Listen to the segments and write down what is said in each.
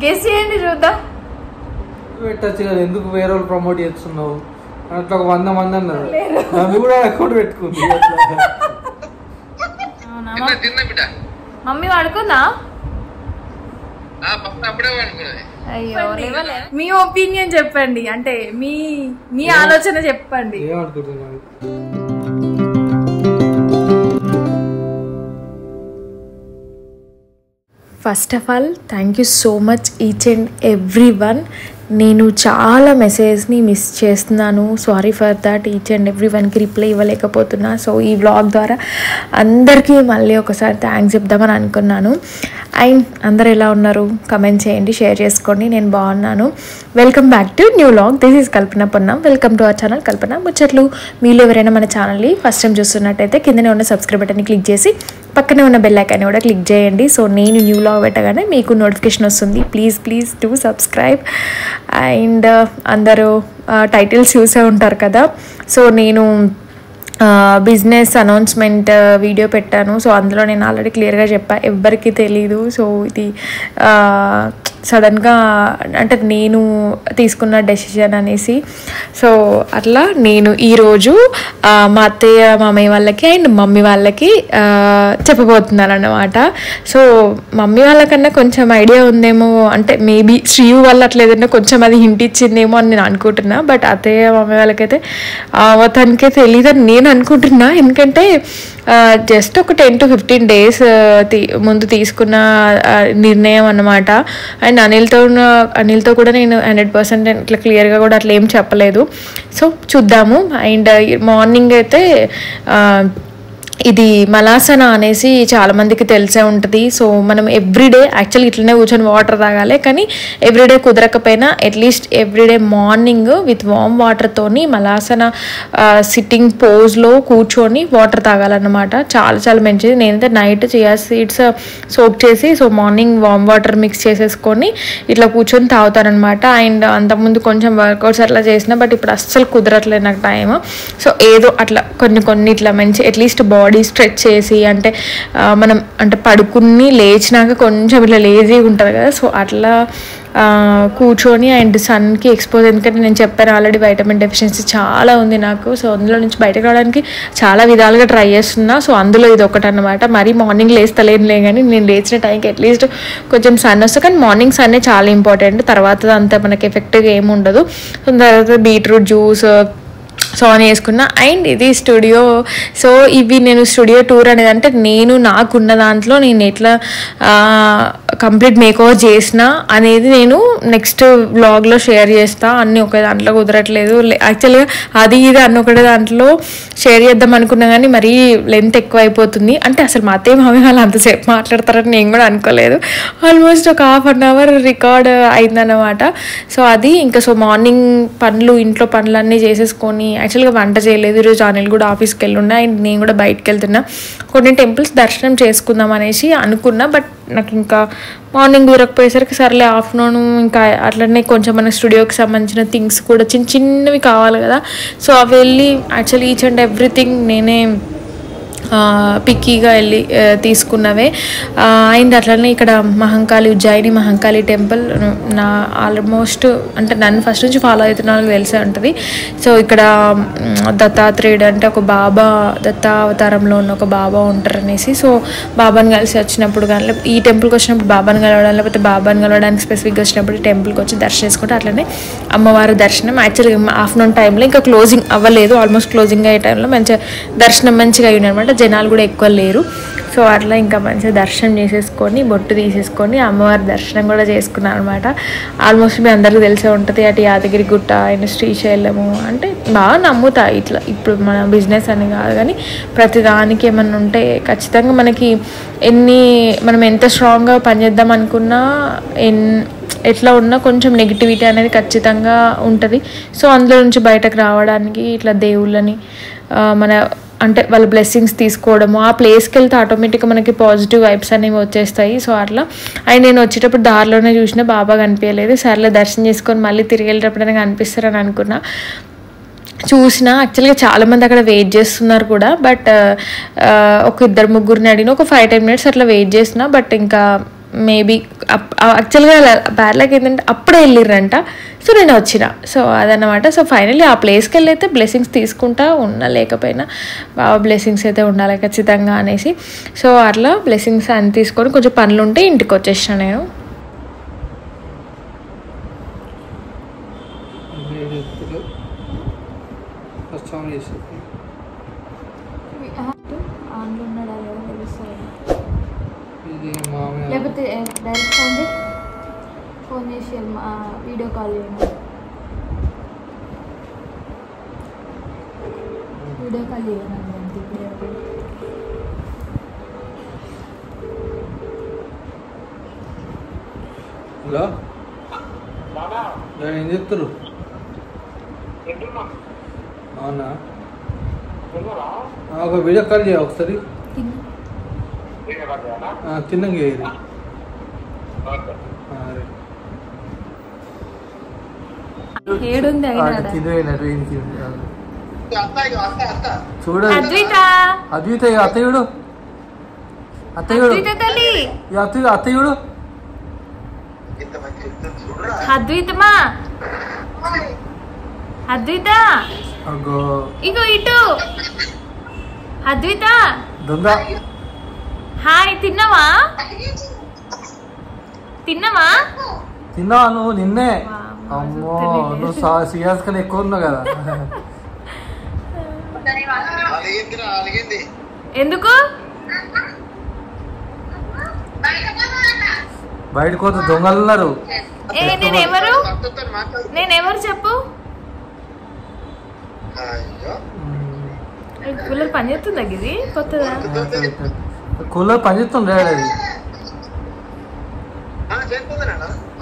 Guess చేయండి చూద్దాం. పెట్టచ్చు కదా, ఎందుకు వేరే వాళ్ళు ప్రమోట్ చేస్తున్నావు? అట్లా ఒక 100 మంది అన్నారు, మమ్మీ కూడా అకౌంట్ పెట్టుకుంది. మమ్మీ వాడుకుందా? అయ్యో మీ ఒపీనియన్ చెప్పండి, అంటే మీ ఆలోచన చెప్పండి. ఏమనుకుంటున్నాను? First of all thank you so much each and every one. నేను చాలా మెసేజ్ని మిస్ చేస్తున్నాను, sorry for that. Each and every వన్కి రిప్లై ఇవ్వలేకపోతున్నా. సో ఈ వ్లాగ్ ద్వారా అందరికీ మళ్ళీ ఒకసారి థ్యాంక్స్ చెప్దామని అనుకున్నాను. అండ్ అందరు ఎలా ఉన్నారు కమెంట్ చేయండి, షేర్ చేసుకోండి. నేను బాగున్నాను. Welcome back to new vlog. This is Kalpana Ponnam. Welcome to our channel Kalpana Muchatlu. మీరు ఎవరైనా మన ఛానల్ని ఫస్ట్ టైం చూస్తున్నట్టయితే కిందనే ఉన్న సబ్స్క్రైబ్ బటన్ని క్లిక్ చేసి పక్కనే ఉన్న బెల్ ఐకాన్ని కూడా క్లిక్ చేయండి. సో నేను న్యూ వ్లాగ్ పెట్టగానే మీకు నోటిఫికేషన్ వస్తుంది. Please do subscribe. అండ్ అందరూ టైటిల్స్ చూసే ఉంటారు కదా. సో నేను బిజినెస్ అనౌన్స్మెంట్ వీడియో పెట్టాను. సో అందులో నేను ఆల్రెడీ క్లియర్గా చెప్పాను, ఎవ్వరికీ తెలీదు. సో ఇది సడన్గా అంటే నేను తీసుకున్న డెసిషన్ అనేసి. సో అట్లా నేను ఈరోజు మా అత్తయ్య మామయ్య వాళ్ళకి అండ్ మమ్మీ వాళ్ళకి చెప్పబోతున్నాను అన్నమాట. సో మమ్మీ వాళ్ళకన్నా కొంచెం ఐడియా ఉందేమో, అంటే మేబీ శ్రీయు వల్ల అట్లా ఏదైనా కొంచెం అది హింట్ ఇచ్చిందేమో అని నేను అనుకుంటున్నా. బట్ అత్తయ్య మమ్మీ వాళ్ళకైతే తనకే తెలియదని నేను అనుకుంటున్నా. ఎందుకంటే జస్ట్ ఒక 10 to 15 days ముందు తీసుకున్న నిర్ణయం అన్నమాట. అండ్ అనిల్తో కూడా నేను 100% ఇట్లా క్లియర్గా కూడా అట్లా ఏం చెప్పలేదు. సో చూద్దాము. అండ్ మార్నింగ్ అయితే ఇది మలాసన అనేసి చాలామందికి తెలిసే ఉంటుంది. సో మనం ఎవ్రీడే యాక్చువల్గా ఇట్లనే కూర్చొని వాటర్ తాగాలి, కానీ ఎవ్రీడే కుదరకపోయినా at least everyday morning with warm వాటర్తోని మలాసన సిట్టింగ్ పోజ్లో కూర్చొని వాటర్ తాగాలన్నమాట. చాలా మంచిది. నేనైతే నైట్ చియా సీడ్స్ సోక్ చేసి so morning warm water mix చేసేసుకొని ఇట్లా కూర్చొని తాగుతానమాట. అండ్ అంతకుముందు కొంచెం వర్కౌట్స్ అట్లా చేసిన, బట్ ఇప్పుడు అస్సలు కుదరట్లేదు నాకు టైం. సో ఏదో అట్లా కొన్ని ఇట్లా మంచి అట్లీస్ట్ బాడీ స్ట్రెచ్ చేసి, అంటే మనం అంటే పడుకుని లేచినాక కొంచెం ఇట్లా లేజీగా ఉంటుంది కదా. సో అట్లా కూర్చొని అండ్ సన్కి ఎక్స్పోజ్, ఎందుకంటే నేను చెప్పాను ఆల్రెడీ వైటమిన్ డెఫిషియన్సీ చాలా ఉంది నాకు. సో అందులో నుంచి బయటకు రావడానికి చాలా విధాలుగా ట్రై చేస్తున్నా. సో అందులో ఇది ఒకటి అన్నమాట. మరీ మార్నింగ్ లేస్తలేనులే, కానీ నేను లేచిన టైంకి అట్లీస్ట్ కొంచెం సన్ వస్తుంది. కానీ మార్నింగ్ సన్నే చాలా ఇంపార్టెంట్, తర్వాత అంత మనకి ఎఫెక్ట్గా ఏమి ఉండదు. సో తర్వాత బీట్రూట్ జ్యూస్ సో అని వేసుకున్నా. అండ్ ఇది స్టూడియో. సో ఇవి నేను స్టూడియో టూర్ అనేది అంటే నేను నాకున్న దాంట్లో నేను ఎట్లా కంప్లీట్ మేకోవర్ చేసిన అనేది నేను నెక్స్ట్ వ్లాగ్లో షేర్ చేస్తా. అన్నీ ఒకే దాంట్లో కుదరట్లేదు. యాక్చువల్గా అది ఇది అన్నీ ఒకటే దాంట్లో షేర్ చేద్దాం అనుకున్నా, కానీ మరీ లెంత్ ఎక్కువ అయిపోతుంది. అంటే అసలు మా అత్తయ్య మామయ్య వాళ్ళు అంతసేపు మాట్లాడతారని నేను కూడా అనుకోలేదు. ఆల్మోస్ట్ ఒక 1/2 hour రికార్డ్ అయిందన్నమాట. సో అది ఇంకా సో మార్నింగ్ ఇంట్లో పనులన్నీ చేసేసుకొని యాక్చువల్గా వంట చేయలేదు ఈరోజు. అనిల్ కూడా ఆఫీస్కి వెళ్ళున్నా అండ్ నేను కూడా బయటకు వెళ్తున్నా. కొన్ని టెంపుల్స్ దర్శనం చేసుకుందాం అనేసి అనుకున్నా, బట్ నాకు ఇంకా మార్నింగ్ దూరకపోయేసరికి సర్లే ఆఫ్టర్నూన్ ఇంకా అట్లనే కొంచెం మన స్టూడియోకి సంబంధించిన థింగ్స్ కూడా చిన్నవి కావాలి కదా. సో అవి వెళ్ళి యాక్చువల్లీ ఈచ్ అండ్ ఎవ్రీథింగ్ నేనే పిక్కీగా వెళ్ళి తీసుకున్నవే. అండ్ అట్లనే ఇక్కడ ఉజ్జయిని మహంకాళి టెంపుల్ నా ఆల్మోస్ట్ అంటే నన్ను ఫస్ట్ నుంచి ఫాలో అవుతున్న వాళ్ళకి తెలిసే ఉంటుంది. సో ఇక్కడ దత్తాత్రేయుడు అంటే ఒక బాబా, దత్తావతారంలో ఉన్న ఒక బాబా ఉంటారు అనేసి. సో బాబాని కలిసి వచ్చినప్పుడు కానీ ఈ టెంపుల్కి వచ్చినప్పుడు బాబాని కలవడం, లేకపోతే బాబాని కలవడానికి స్పెసిఫిక్గా వచ్చినప్పుడు టెంపుల్కి వచ్చి దర్శనం చేసుకుంటే అట్లనే అమ్మవారి దర్శనం. యాక్చువల్గా ఆఫ్టర్నూన్ టైంలో ఇంకా క్లోజింగ్ అవ్వలేదు, ఆల్మోస్ట్ క్లోజింగ్ అయ్యే టైంలో మంచిగా దర్శనం మంచిగా అయ్యింది అనమాట. జనాలు కూడా ఎక్కువ లేరు. సో అట్లా ఇంకా మంచిగా దర్శనం చేసేసుకొని బొట్టు తీసేసుకొని అమ్మవారి దర్శనం కూడా చేసుకున్నాను అనమాట. ఆల్మోస్ట్ మీ అందరికీ తెలిసే ఉంటుంది, అటు యాదగిరి గుట్ట అయిన శ్రీశైలము అంటే బాగా నమ్ముతా. ఇట్లా ఇప్పుడు మన బిజినెస్ అని కాదు, కానీ ప్రతి దానికి ఏమన్నా ఉంటే ఖచ్చితంగా మనకి మనం ఎంత స్ట్రాంగ్గా పనిచేద్దాం అనుకున్నా ఎట్లా ఉన్నా కొంచెం నెగిటివిటీ అనేది ఖచ్చితంగా ఉంటుంది. సో అందులో నుంచి బయటకు రావడానికి ఇట్లా దేవుళ్ళని మన అంటే వాళ్ళ బ్లెస్సింగ్స్ తీసుకోవడము, ఆ ప్లేస్కి వెళ్తే ఆటోమేటిక్గా మనకి పాజిటివ్ వైబ్స్ అనేవి వచ్చేస్తాయి. సో అట్లా అండ్ నేను వచ్చేటప్పుడు దారిలోనే చూసిన బాబా కనిపించలేదు. సర్లే దర్శనం చేసుకొని మళ్ళీ తిరిగి వెళ్ళేటప్పుడు కనిపిస్తారని అనుకున్నా. చూసిన యాక్చువల్గా చాలామంది అక్కడ వెయిట్ చేస్తున్నారు కూడా, బట్ ఒక 2-3 అడిగిన ఒక 5-10 minutes అట్లా వెయిట్ చేసిన. బట్ ఇంకా మేబీ యాక్చువల్గా బ్యాడ్ లక్ ఏంటంటే అప్పుడే వెళ్ళిర్రంట. సో నేను వచ్చిన. సో అదన్నమాట. సో ఫైనల్లీ ఆ ప్లేస్కి వెళ్ళి అయితే బ్లెస్సింగ్స్ తీసుకుంటా ఉన్నా, లేకపోయినా బాగా బ్లెస్సింగ్స్ అయితే ఉండాలి ఖచ్చితంగా అనేసి. సో అట్లా బ్లెస్సింగ్స్ అన్ని తీసుకొని కొంచెం పనులు ఉంటే ఇంటికి వచ్చేసిన నేను. లేకపోతే డైరెక్ట్ ఫోన్ చేసి వీడియో కాల్ చేయండి. వీడియో కాల్ చేయండి. హలో ఏం చెప్తారు? అవునా, ఒక వీడియో కాల్ చేయ ఒకసారి. తిన్నాక చేయదు. చూడండి అద్విత, అత్తయ్యుడు అత్తయ్యుడు అత్తయ్యుడు అద్వితమా, అద్విత ఇగో ఇటు అద్విత. దొంగ హాయ్, తిన్నావా? తిన్నావా? తిన్నావా నువ్వు? నిన్నే. అమ్మో, నువ్వు సీరియస్ కన్నా ఎక్కువ ఉన్నావు కదా. ఎందుకు బయటకు పోతే దొంగలు ఉన్నారు. నేనెవరు చెప్పు? కూలర్ పని చేస్తుందా? ఇది కొత్తదా? కూలర్ పని చేస్తుంది.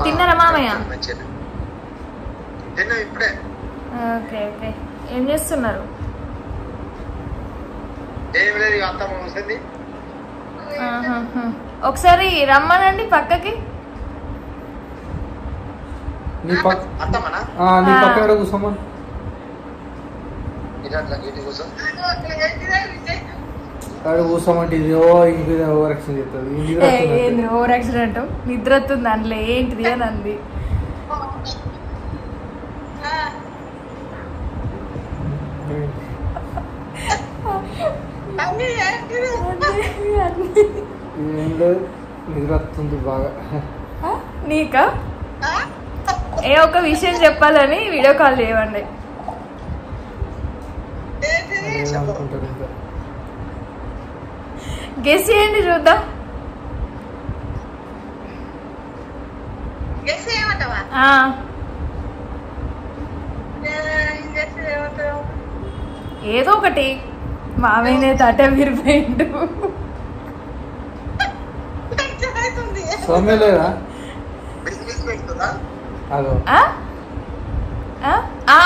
తిన్నారా మామయ్య? Okay okay. ఏం చేస్తున్నారు? ఒకసారి రమ్మనండి పక్కకి. నీ పక్క కూర్చోమని. కూర్చోమంటే ఇది ఓవర్ యాక్షన్ చేస్తుంది. ఓవర్ యాక్షన్ అంటూ నిద్ర వస్తుంది అందులో ఏంటిది అని అంది. ఏం లేదు, నిద్ర వస్తుంది బాగా. నీకా? ఏ ఒక విషయం చెప్పాలని వీడియో కాల్ చేయండి. గెస్ చేయండి చూద్దాం. ఏదో ఒకటి. మామయ్యనే తట విరిపోయిండు. సోమేలేదా?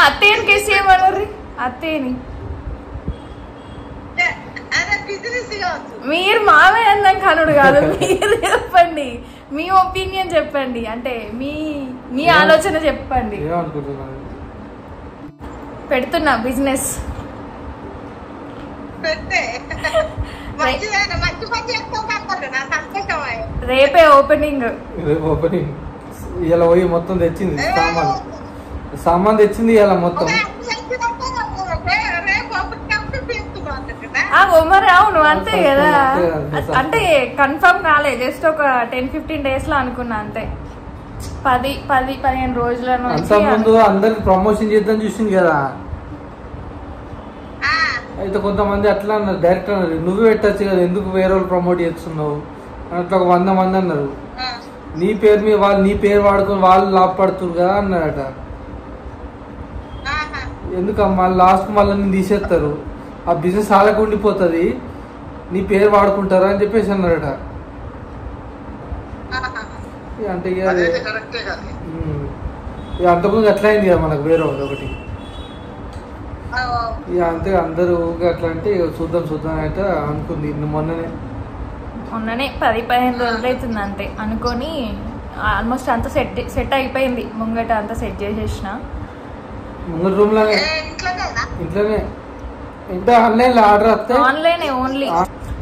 అత్తయ్యని గెస్ చేయమన్నారు. అత్తయ్యని మీరు మామయ్య అన్నాం కనుడు కాదు. మీరు చెప్పండి, మీ ఒపీనియన్ చెప్పండి. అంటే మీ ఆలోచన చెప్పండి. పెడుతున్నా బిజినెస్. రేపే ఓపెనింగ్. ఇలా పోయి మొత్తం తెచ్చింది సామాన్ తెచ్చింది ఇలా మొత్తం. మరి అవును అంతే కదా. అంటే కన్ఫర్మ్ కాలే, జస్ట్ ఒక 10-15 days లో అనుకున్నా అంతే. 10-15 రోజుల ముందు అందరికి ప్రమోషన్ చేద్దాం చూసింది కదా. అయితే కొంతమంది అట్లా అన్నారు, డైరెక్ట్ అన్నారు నువ్వు పెట్టచ్చు కదా, ఎందుకు వేరే వాళ్ళు ప్రమోట్ చేస్తున్నావు అట్లా. ఒక 100 మంది అన్నారు. నీ పేరు మీద వాళ్ళు నీ పేరు వాడుకొని వాళ్ళు లాభపడుతున్నారు కదా అన్నారట. ఎందుకమ్మా లాస్ట్ మళ్ళీ నేను తీసేస్తారు, ఆ బిజినెస్ అలాగే ఉండిపోతుంది, నీ పేరు వాడుకుంటారా అని చెప్పేసి అన్నారట. అంటే అంతకుముందు అట్లా అయింది కదా మనకు వేరే ఒకటి. ఇక అంతే అందరూ అట్లా అంటే చూద్దాం అయితే అనుకుంది. మొన్ననే 10-15 రోజులు అవుతుంది అంతే అనుకొని ఆల్మోస్ట్ అంతా సెట్ అయిపోయింది. ముంగట అంతా సెట్ చేసేసిన. ముంగట రూమ్ లాగా ఇంట్లోనే. ఇంకా ఆన్లైన్ లో ఆర్డర్ వస్తాయి. Online only.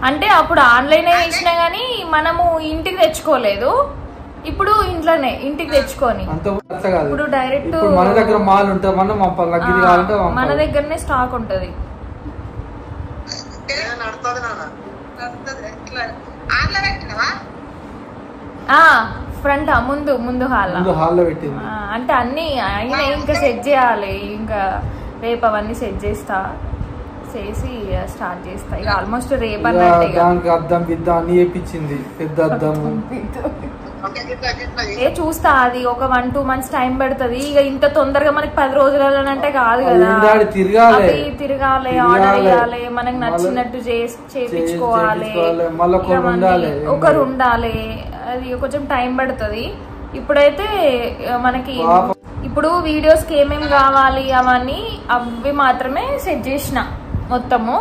అంటే అప్పుడు ఆన్లైన్ చేసినా గానీ మనము ఇంటికి తెచ్చుకోలేదు, ఇప్పుడు ఇంట్లోనే ఇంటికి తెచ్చుకొని ఇప్పుడు డైరెక్ట్ మన దగ్గర మాల్ ఉంటుంది, మన దగ్గరనే స్టాక్ ఉంటది. ఫ్రంట్ ముందు హాల్లో పెట్టింది. అంటే అన్ని అయినా ఇంకా సెట్ చేయాలి, ఇంకా రేపు అవన్నీ సెట్ చేసి స్టార్ట్ చేస్తా. ఇక ఆల్మోస్ట్ రేపు దానికి అద్దం బిద్ద అన్ని వేయించింది, పెద్ద అద్దము. చూస్తా, అది ఒక 1-2 months టైం పడుతుంది. ఇక ఇంత తొందరగా మనకి 10 రోజులంటే కాదు కదా, తిరగాలి, ఆర్డర్ చేయాలి, మనకు నచ్చినట్టు చేయించుకోవాలి, ఒకరు ఉండాలి, అది కొంచెం టైం పడుతుంది. ఇప్పుడైతే మనకి ఇప్పుడు వీడియోస్ కి ఏమేమి కావాలి అవన్నీ అవి మాత్రమే సెట్ చేసిన మొత్తము.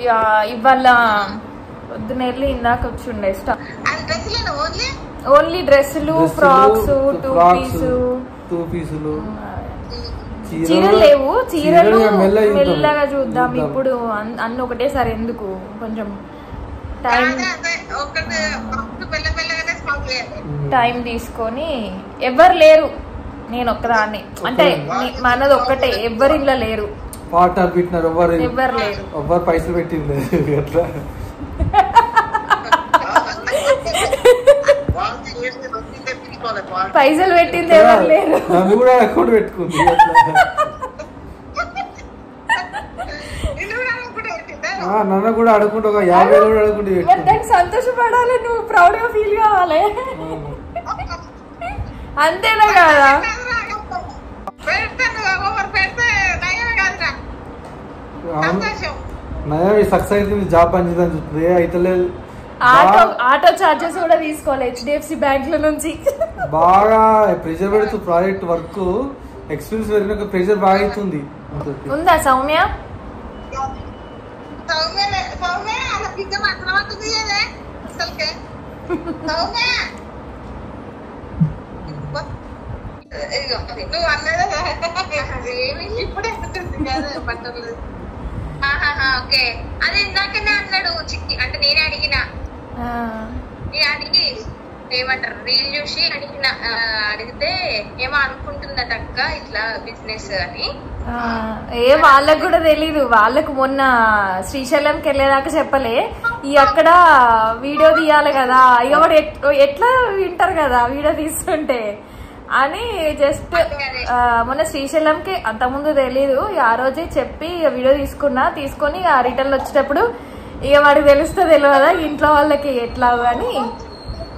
ఇక ఇవాళ పొద్దునెళ్ళి ఇందాక వచ్చి ఉండే ఓన్లీ డ్రెస్సులు, ఫ్రాక్స్, 2 పీసులు. చీరలు లేవు, చీరలు మెల్లగా చూద్దాం. ఇప్పుడు అన్ని ఒకటేసారి ఎందుకు, కొంచెం టైం తీసుకొని. ఎవరు లేరు, నేను ఒక్కదాన్ని, అంటే మనది ఒక్కటే, ఎవరు ఇంట్లో లేరు, పార్ట్నర్ పెట్టినారు, ఎవరు లేరు, ఎవరు పైసలు పెట్టింది అట్లా. పైసలు పెట్టింది ఎవరు లేరు, నన్ను కూడా అకౌంట్ పెట్టుకుంది. నన్ను కూడా అడుగుంటే ఒక 50 కూడా అడుగుంటే సంతోషపడాలి, నువ్వు ప్రౌడ్ గా ఫీల్ కావాలి, అంతేనా కదా. సక్సెస్ అయితే జాబ్ పనిచేద్దాం చూస్తుంది, అయితే లేదు. ఆటో చార్జెస్ కూడా తీసుకోవాలి HDFC బ్యాంక్ లో నుంచి. బాగా ప్రెషర్ పెడుతూ ప్రాజెక్ట్ వర్క్ ఎక్స్పీరియన్స్ పెరిగిన ప్రెషర్ బాగా అవుతుంది. ఉందా సౌమ్య? ఓకే, అది ఇందాకనే అన్నాడు చిక్కి, అంటే నేనే అడిగిన, అడిగి ఏమంటారు రీల్ చూసి అడిగితే ఏమో అనుకుంటుందట అక్క ఇట్లా బిజినెస్ అని. వాళ్ళకు కూడా తెలీదు, వాళ్ళకు మొన్న శ్రీశైలంకి వెళ్ళేదాకా చెప్పలే, అక్కడ వీడియో తీయాలి కదా, ఇక వాడు ఎట్లా వింటారు కదా వీడియో తీస్తుంటే అని. జస్ట్ మొన్న శ్రీశైలంకి అంతకుముందు తెలీదు, ఆ రోజే చెప్పి వీడియో తీసుకొని ఆ రిటర్న్ వచ్చేటప్పుడు ఇక వాడికి తెలుస్తా తెలియదా ఇంట్లో వాళ్ళకి ఎట్లా అని,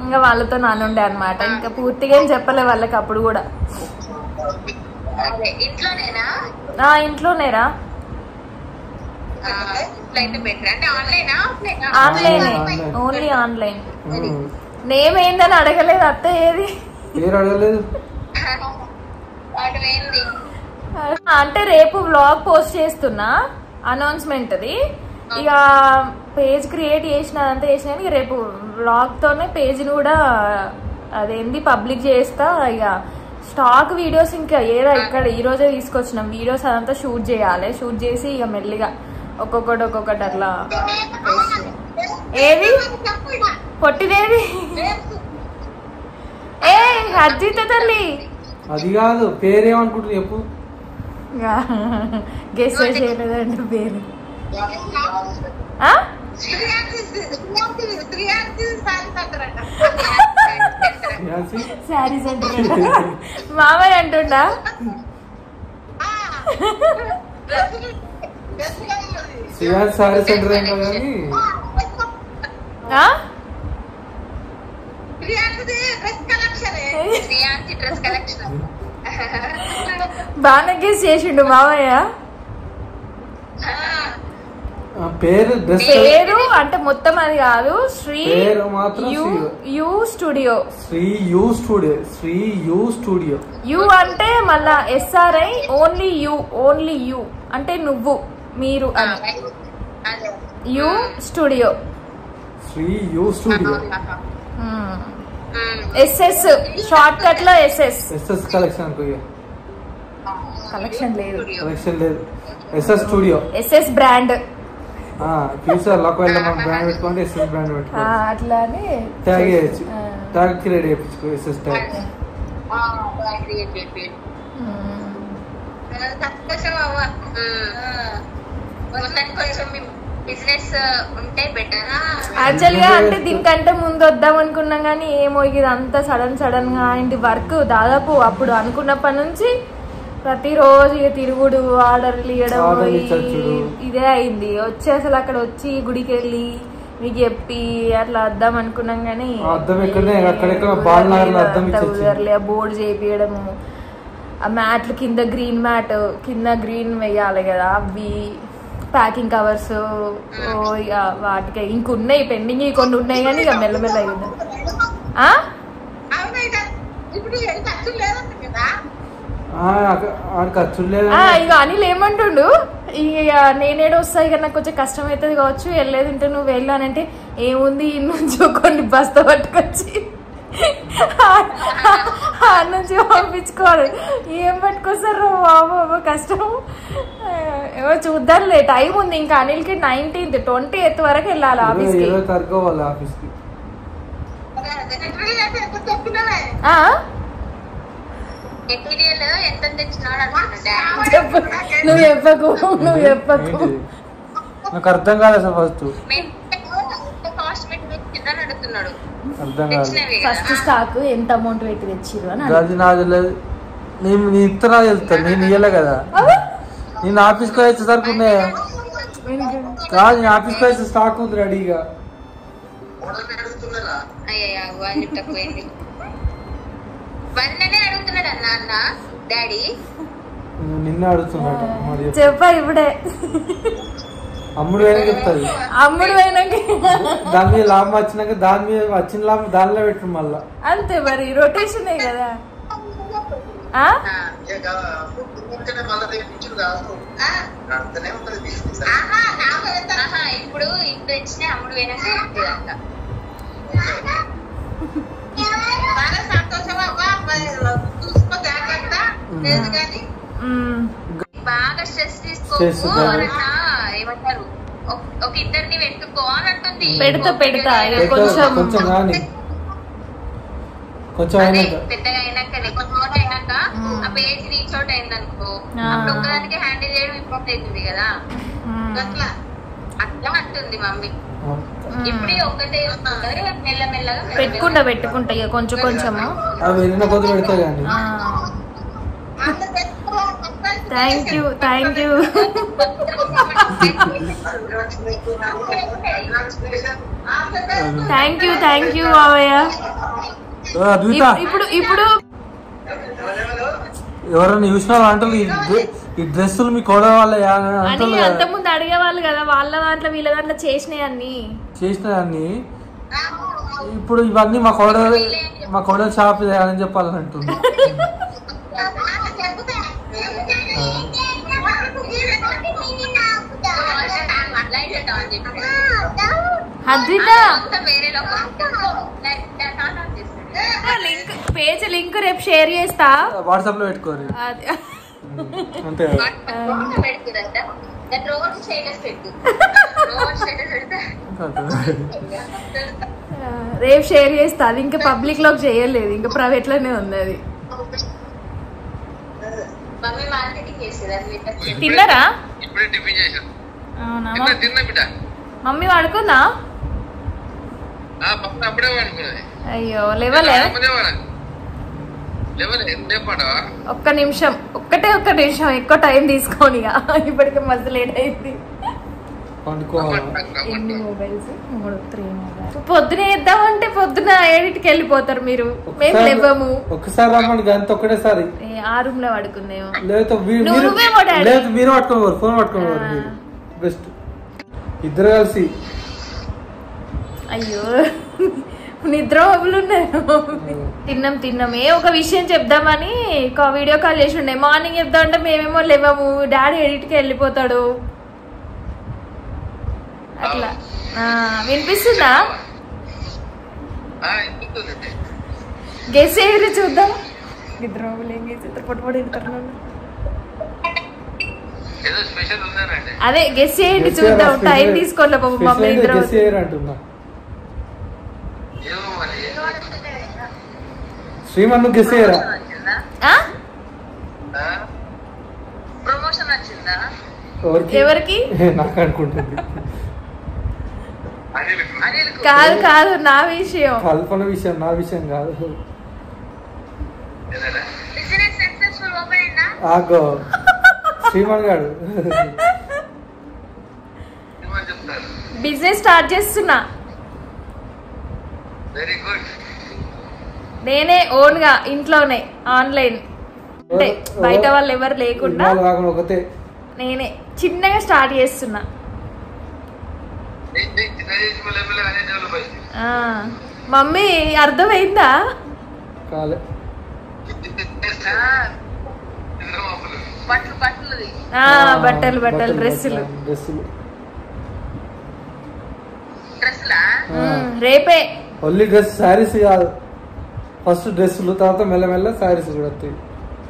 ఇంకా వాళ్ళతో నానుండే అనమాట. ఇంకా పూర్తిగా ఏం చెప్పలే వాళ్ళకి అప్పుడు కూడా. ఇంట్లోనేరా, ఆన్లైన్, ఓన్లీ ఆన్లైన్. నేమ్ ఏందని అడగలేదు అత్త, ఏది అంటే రేపు వ్లాగ్ పోస్ట్ చేస్తున్నా, అనౌన్స్మెంట్ అది. ఇక పేజ్ క్రియేట్ చేసినదంతా చేసిన, ఇక రేపు వ్లాగ్ తోనే పేజ్ని కూడా అదేంది పబ్లిక్ చేస్తా. ఇక స్టాక్ వీడియోస్ ఇంకా ఏదో ఇక్కడ ఈ రోజే తీసుకొచ్చినాం వీడియోస్, అదంతా షూట్ చేయాలి, షూట్ చేసి ఇక మెల్లిగా ఒక్కొక్కటి అట్లా. ఏది పొట్టిదేది? ఏ అర్జిత తల్లి, అది కాదు, పేరేమనుకుంటుంది చెప్పు. గెస్ చేయలేదండి పేరు. శారీ సెంటర్ మామయ్య అంటుండా. శారీ సెంటర్ బాగా గెస్ చేసిండు మామయ్య. పేరు అంటే మొత్తం అది కాదు, శ్రీ యూ స్టూడియో. యూ అంటే మళ్ళా SRI, ఓన్లీ యూ అంటే నువ్వు, మీరు అని. You studio, SS short cut లో SS కలెక్షన్ లేదు, SS studio, SS brand. Future లో ఒకవేళ మనం బ్రాండ్ పెట్టుకుంటే ఎస్ఎస్ బ్రాండ్ పెట్టుకోవచ్చు. అట్లానే ట్యాగ్ చేయొచ్చు. ట్యాగ్ క్రియేట్ చేయించుకో ఎస్ఎస్ ట్యాగ్. యాక్చువల్ గా అంటే దీనికంటే ముందు వద్దాం అనుకున్నాం కానీ ఏమో ఇదంతా సడన్ గా అయింది వర్క్. దాదాపు అప్పుడు అనుకున్నప్పటి నుంచి ప్రతిరోజు ఇక తిరుగుడు, ఆర్డర్లు ఇవ్వడం ఇదే అయింది. వచ్చి అసలు అక్కడ వచ్చి గుడికి వెళ్ళి మీకు చెప్పి అట్లా వద్దాం అనుకున్నాం కానీ బోర్డు చేపియడము, ఆ మ్యాట్లు కింద గ్రీన్ మ్యాట్ కింద గ్రీన్ వేయాలి కదా, అవి ప్యాకింగ్ కవర్స్ ఇక వాటికి ఇంకున్నాయి పెండింగ్, కొన్ని ఉన్నాయి కానీ ఇక మెల్లమెల్ల అయింది. ఇక అనిల్ ఏమంటుండు, ఇక నేనేడో వస్తా, ఇక నాకు కొంచెం కష్టం అవుతుంది కావచ్చు, వెళ్ళేది ఉంటే నువ్వు వెళ్ళానంటే ఏముంది ఇన్నుంచి కొన్ని బస్తా పట్టుకొచ్చి నుంచి పంపించుకోవాలి. ఏం పట్టుకొస్తారు బాబు కష్టం. ఏమో చూద్దాంలే, టైం ఉంది ఇంకా. అనిల్కి 19th 20th వరకు వెళ్ళాలి ఆఫీస్కి. నువ్వు చెప్పకు నాకు అర్థం కాలేదు ఫస్ట్. ఫస్ట్ స్టాక్ ఎంత అమౌంట్ పెట్టి తెచ్చిరు అని నేను ఇత్తనా వెళ్తాను, నేను ఇయ్యలే కదా. నేను ఆఫీస్కి వచ్చేసరికి ఉన్నాయా కాదు, నేను ఆఫీస్కి వచ్చే స్టాక్ ఉంది రెడీగా. నిన్న అడుగుతున్నాడు చెప్పా ఇప్పుడే. అమ్ముడు అయినా చెప్తాది, అమ్ముడు అయినాక దాని మీద లాభం వచ్చినాక దాని మీద వచ్చిన లాభం దానిలో పెట్టు మళ్ళా. అంతే మరి, రొటేషన్ కదా. ఇప్పుడు ఇప్పుడు ఇచ్చిన అమ్ముడు అయినాక బాగా స్ట్రెస్ తీసుకోకు, ఏమంటారు ఒక ఇద్దరిని పెట్టుకో అని అంటుంది. పెడతా కొంచెం పెద్దగా అయినాక కొంచెం అయినాక ఆ పేజ్ రీచ్ అవుట్ అయింది అనుకో, అప్పుడు ఒక్కదానికి హ్యాండిల్ చేయడం ఇంపార్టెంట్ అవుతుంది కదా. అట్లా అట్లా అంటుంది మమ్మీ. ఇప్పుడు ఒకటే మెల్లమెల్లగా పెట్టుకుంటా ఇక కొంచెం కొంచెము. థ్యాంక్ యూ బావయ్య. ఇప్పుడు ఎవరైనా చూసిన అంటారు ఈ డ్రెస్సులు మీ కోడ వాళ్ళ అంత ముందు అడిగేవాళ్ళు కదా, వాళ్ళ దాంట్లో వీళ్ళ దాంట్లో చేసినాయన్ని. ఇప్పుడు ఇవన్నీ మా కోడ షాప్ అని చెప్పాలని అంటుంది. పేజ్ లింక్ రేపు షేర్ చేస్తా, వాట్సాప్ లో పెట్టుకోరు అంతే. రేపు షేర్ చేస్తా, అది ఇంకా పబ్లిక్ లోకి చేయలేదు, ఇంకా ప్రైవేట్ లోనే ఉంది అది. తిన్నారా? అవునా మమ్మీ పడుకుందా? అయ్యో లేవలే. ఒక్క నిమిషం ఎక్కువ టైం తీసుకోని, ఇప్పటికే మస్తు లేట్ అయింది. ఎన్ని మొబైల్స్? 3 మొబైల్స్. పొద్దున వేద్దామంటే పొద్దున 7కి వెళ్ళిపోతారు మీరు, మేము లేవము. ఒకసారి ఒకటేసారి ఆ రూమ్ లో పడుకుందేమో. మీరు పట్టుకోరు, ఫోన్ పట్టుకోరు బెస్ట్ ఇద్దరు కలిసి. అయ్యో నిద్ర తిన్నాం. ఒక విషయం చెప్దామని వీడియో కాల్ చేసి ఉండే. మార్నింగ్ చెప్దామంటే మేమేమో లేవము, డాడీ ఎడిట్కి వెళ్ళిపోతాడు. అట్లా వినిపిస్తుందా? గెస్ ఏది చూద్దాం. నిద్ర పొట్టు ఏదో స్పెషల్ ఉందనండి. అదే గెస్ చేయండి చూద్దాం. టైం తీసుకోలే బాబు మమ్మీ ఇద్దరు. శ్రీమన్ నువ్వు గెస్ చేయరా? ప్రమోషన్ వచ్చిందా? ఎవరికి? నాకు అనుకుంటుంది. కాదు కాదు, నా విషయం. కల్పన విషయం, నా విషయం కాదు. ఆగో శ్రీమన్ గారు బిజినెస్ స్టార్ట్ చేస్తున్నా. నేనే ఓన్ గా ఇంట్లోనే ఆన్లైన్, అంటే బయట వాళ్ళు ఎవరు లేకుండా నేనే చిన్నగా స్టార్ట్ చేస్తున్నా. మమ్మీ అర్థమైందా? బట్టలు బట్టలు డ్రెస్సులు రేపే. ఓన్లీ డ్రెస్, శారీస్ కాదు. ఫస్ట్ డ్రెస్సులు, తర్వాత మెల్లమెల్ల శారీస్ కూడా వస్తాయి.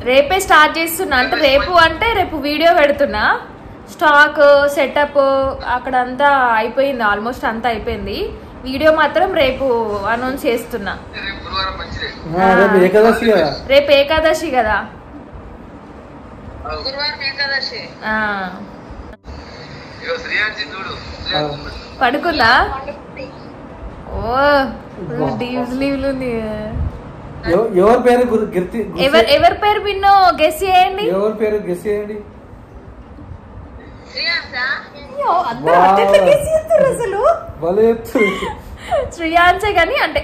రేపే స్టార్ట్ చేస్తున్నా. అంటే రేపు వీడియో పెడుతున్నా. స్టాక్ సెటప్ అక్కడ అంతా అయిపోయింది, ఆల్మోస్ట్ అంతా అయిపోయింది. వీడియో మాత్రం రేపు అనౌన్స్ చేస్తున్నా. రేపు ఏకాదశి కదా. పడుకుందా? ఓ లీవ్లు ఉంది. ఎవరి పేరు ఎవరి పేరు విన్నో గెస్ చేయండి. ఎవరి పేరు గెస్ చేయండి. శ్రీయాన్సే గాని, అంటే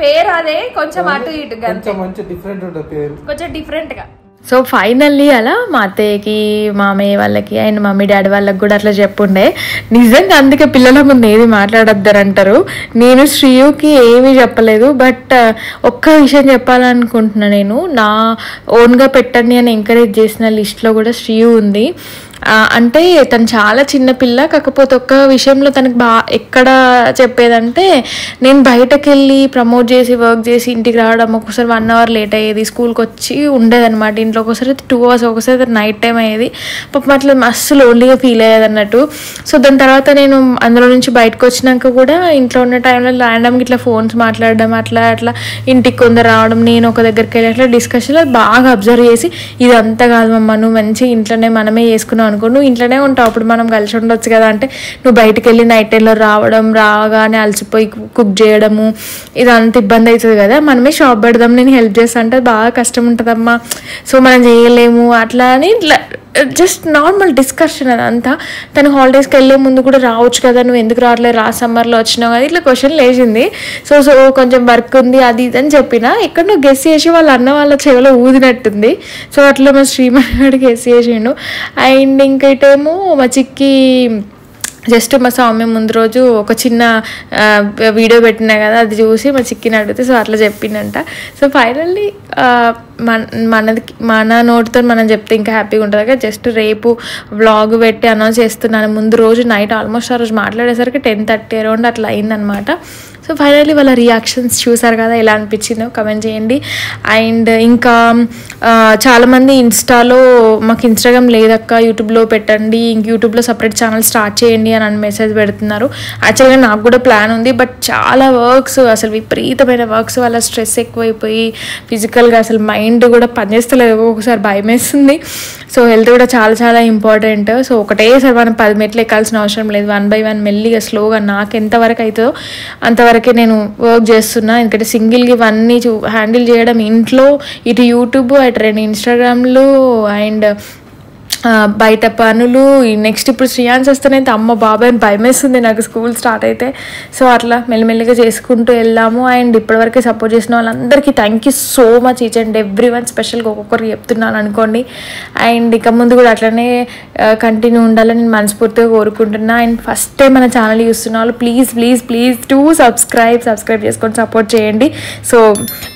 పేరు అదే, కొంచెం అటు ఇటు కొంచెం డిఫరెంట్ ఉంటుంది పేరు, కొంచెం డిఫరెంట్ గా. సో ఫైనల్లీ అలా మా అత్తయ్యకి, మామయ్య వాళ్ళకి అండ్ మమ్మీ డాడీ వాళ్ళకి కూడా అట్లా చెప్పుండే. నిజంగా అందుకే పిల్లల ముందు ఏది మాట్లాడొద్దారంటారు. నేను శ్రీయుకి ఏమీ చెప్పలేదు. బట్ ఒక్క విషయం చెప్పాలనుకుంటున్నా. నేను నా ఓన్గా పెట్టండి అని ఎంకరేజ్ చేసిన లిస్ట్లో కూడా శ్రీయు ఉంది. అంటే తను చాలా చిన్నపిల్ల, కాకపోతే ఒక్క విషయంలో తనకు ఎక్కడ చెప్పేదంటే, నేను బయటకు వెళ్ళి ప్రమోట్ చేసి వర్క్ చేసి ఇంటికి రావడం ఒక్కొక్కసారి 1 hour లేట్ అయ్యేది. స్కూల్కి వచ్చి ఉండేదన్నమాట ఇంట్లో. ఒకసారి 2 hours, ఒకసారి నైట్ టైం అయ్యేది. పాపం అట్లా మస్తు లోన్లీగా ఫీల్ అయ్యేది అన్నట్టు. సో దాని తర్వాత నేను అందులో నుంచి బయటకు వచ్చినాక కూడా ఇంట్లో ఉన్న టైంలో ర్యాండమ్గా ఇట్లా ఫోన్స్ మాట్లాడడం, అట్లా ఇంటికి కొందరు రావడం, నేను ఒక దగ్గరికి వెళ్ళి అట్లా డిస్కషన్లో బాగా అబ్జర్వ్ చేసి, ఇదంతా కాదు మమ్మ, నువ్వు మంచి ఇంట్లోనే మనమే చేసుకున్నావు అనుకో, నువ్వు ఇంట్లోనే ఉంటావు, అప్పుడు మనం కలిసి ఉండొచ్చు కదా. అంటే నువ్వు బయటకు వెళ్ళి నైట్ టైంలో రాగానే అలసిపోయి కుక్ చేయడము, ఇదంతా ఇబ్బంది అవుతుంది కదా, మనమే షాప్ పెడదాం, నేను హెల్ప్ చేస్తా అంటే బాగా కష్టం ఉంటుందమ్మా, సో మనం చేయలేము అట్లా అని ఇట్లా జస్ట్ నార్మల్ డిస్కషన్ అదంతా. తను హాలిడేస్కి వెళ్ళే ముందు కూడా రావచ్చు కదా, నువ్వు ఎందుకు రావట్లేదు, సమ్మర్లో వచ్చినావు కదా, ఇట్లా క్వశ్చన్ లేచింది. సో కొంచెం వర్క్ ఉంది అది ఇది అని చెప్పిన, ఇక్కడ నువ్వు గెస్ చేసి వాళ్ళ అన్న వాళ్ళ చెవిలో ఊదినట్టుంది. సో అట్లా మా శ్రీమణి గారికి గెస్ చేసిండు. అండ్ ఇంకా ఇటేమో మా చిక్కి జస్ట్ మా స్వామి ముందు రోజు ఒక చిన్న వీడియో పెట్టినా కదా, అది చూసి మా చిక్కిని అడిగితే సో అట్లా చెప్పిందంట. సో ఫైనల్లీ మన నోటితో మనం చెప్తే ఇంకా హ్యాపీగా ఉంటుంది కదా. జస్ట్ రేపు వ్లాగ్ పెట్టి అనౌన్స్ చేస్తున్నాను. ముందు రోజు నైట్ ఆల్మోస్ట్ ఆ రోజు మాట్లాడేసరికి 10:30 అరౌండ్ అట్లా అయిందనమాట. సో ఫైనల్లీ వాళ్ళ రియాక్షన్స్ చూసారు కదా, ఎలా అనిపించిందో కమెంట్ చేయండి. అండ్ ఇంకా చాలామంది ఇన్స్టాలో మాకు ఇన్స్టాగ్రామ్ లేదక్క, యూట్యూబ్లో పెట్టండి, ఇంక యూట్యూబ్లో సపరేట్ ఛానల్ స్టార్ట్ చేయండి అని మెసేజ్ పెడుతున్నారు. యాక్చువల్గా నాకు కూడా ప్లాన్ ఉంది, బట్ చాలా వర్క్స్, అసలు విపరీతమైన వర్క్స్ వల్ల స్ట్రెస్ ఎక్కువైపోయి ఫిజికల్గా అసలు మైండ్ కూడా పనిచేస్తలేదు, ఒకసారి భయం వేస్తుంది. సో హెల్త్ కూడా చాలా చాలా ఇంపార్టెంట్. సో ఒకటేసారి మనం 10 మెట్లు ఎక్కాల్సిన అవసరం లేదు, 1 by 1 మెల్లిగా స్లోగా నాకు ఎంతవరకు అవుతుందో అంతవరకే నేను వర్క్ చేస్తున్నా. ఎందుకంటే సింగిల్గా ఇవన్నీ హ్యాండిల్ చేయడం, ఇంట్లో ఇటు యూట్యూబ్, అటు 2 ఇన్స్టాగ్రామ్లు అండ్ బయట పనులు, నెక్స్ట్ ఇప్పుడు శ్రీయాన్స్ వస్తేనైతే అమ్మ బాబాయ్ అని భయం వేస్తుంది నాకు స్కూల్ స్టార్ట్ అయితే. సో అట్లా మెల్లిమెల్లిగా చేసుకుంటూ వెళ్దాము. అండ్ ఇప్పటివరకు సపోర్ట్ చేసిన వాళ్ళందరికీ thank you so much, each and every one. స్పెషల్గా ఒక్కొక్కరికి చెప్తున్నాను అనుకోండి. అండ్ ఇక ముందు కూడా అట్లనే కంటిన్యూ ఉండాలని నేను మనస్ఫూర్తిగా కోరుకుంటున్నా. అండ్ ఫస్ట్ టైం మన ఛానల్ చూస్తున్న వాళ్ళు please please please to subscribe చేసుకొని సపోర్ట్ చేయండి. సో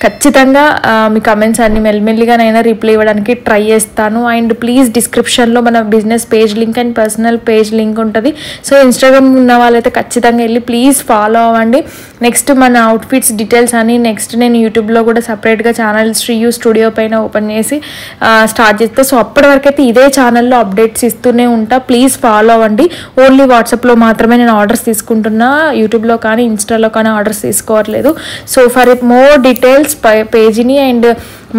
ఖచ్చితంగా మీ కమెంట్స్ అన్ని మెల్లిమెల్లిగా నైనా రిప్లై ఇవ్వడానికి ట్రై చేస్తాను. అండ్ ప్లీజ్ డిస్క్రిప్షన్ డిస్క్రిప్షన్లో మన business page link and personal page link ఉంటుంది. సో ఇన్స్టాగ్రామ్ ఉన్న వాళ్ళైతే ఖచ్చితంగా వెళ్ళి ప్లీజ్ ఫాలో అవ్వండి. నెక్స్ట్ మన అవుట్ఫిట్స్ డీటెయిల్స్ అని నెక్స్ట్ నేను యూట్యూబ్లో కూడా సపరేట్గా ఛానల్ శ్రీయు స్టూడియో పైన ఓపెన్ చేసి స్టార్ట్ చేస్తా. సో అప్పటి వరకు అయితే ఇదే ఛానల్లో అప్డేట్స్ ఇస్తూనే ఉంటా. ప్లీజ్ ఫాలో అవ్వండి. ఓన్లీ వాట్సాప్లో మాత్రమే నేను ఆర్డర్స్ తీసుకుంటున్నా, యూట్యూబ్లో కానీ ఇన్స్టాలో కానీ ఆర్డర్స్ తీసుకోవట్లేదు. సో ఫర్ మోర్ డీటెయిల్స్ పేజీని అండ్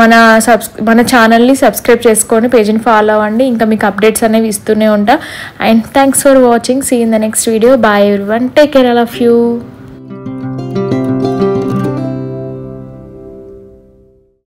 మన ఛానల్ని సబ్స్క్రైబ్ చేసుకొని పేజీని ఫాలో అవ్వండి. ఇంకా మీకు అప్డేట్స్ అనేవి ఇస్తూనే ఉంటా. And thanks for watching. See in the next video. Bye everyone. Take care. I love you.